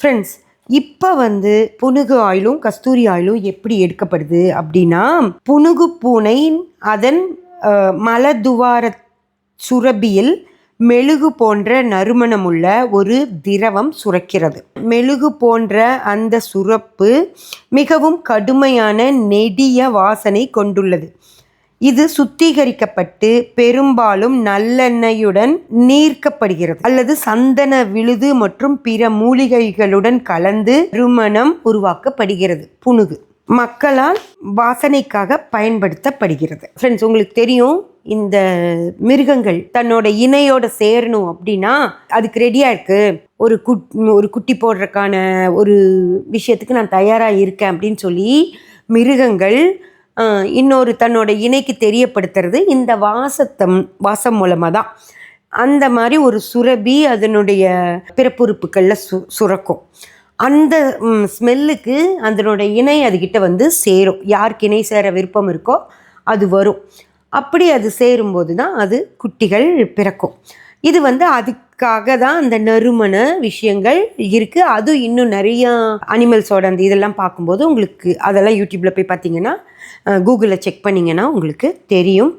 Friends, இப்போ புனுகு ஆயிலும் கஸ்தூரி ஆயிலும் எப்படி எடுக்கப்படுது அப்படின்னா, புனுகு பூனை அதன் மலதுவார சுரபியில் மெழுகு போன்ற நறுமணமுள்ள ஒரு திரவம் சுரக்கிறது. மெழுகு போன்ற அந்த சுரப்பு மிகவும் கடுமையான நெடிய வாசனை கொண்டுள்ளது. இது சுத்திகரிக்கப்பட்டு பெரும்பாலும் நல்லெண்ணெயுடன் நீர்க்கப்படுகிறது அல்லது சந்தன விழுது மற்றும் பிற மூலிகைகளுடன் கலந்து நறுமணம் உருவாக்கப்படுகிறது. புனுகு மக்களால் வாசனைக்காக பயன்படுத்தப்படுகிறது. ஃப்ரெண்ட்ஸ், உங்களுக்கு தெரியும், இந்த மிருகங்கள் தன்னோட இணையோட சேரணும் அப்படின்னா அதுக்கு ரெடியாக இருக்கு. ஒரு குட்டி போடுறதுக்கான ஒரு விஷயத்துக்கு நான் தயாராக இருக்கேன் அப்படின்னு சொல்லி மிருகங்கள் இன்னொரு தன்னோட இணைக்கு தெரியப்படுத்துறது இந்த வாசம் மூலமாக தான். அந்த மாதிரி ஒரு சுரபி அதனுடைய பிறப்புறுப்புகளில் சுரக்கும். அந்த ஸ்மெல்லுக்கு அதனோட இணை அதுக்கிட்ட சேரும். யாருக்கு இணை சேர விருப்பம் இருக்கோ அது வரும். அப்படி அது சேரும்போது தான் அது குட்டிகள் பிறக்கும். இது அதுக்காக தான் அந்த நறுமண விஷயங்கள் இருக்குது. அதுவும் இன்னும் நிறையா அனிமல்ஸோட அந்த இதெல்லாம் பார்க்கும்போது உங்களுக்கு அதெல்லாம் யூடியூப்பில் போய் பார்த்தீங்கன்னா, கூகுளில் செக் பண்ணிங்கன்னா உங்களுக்கு தெரியும்.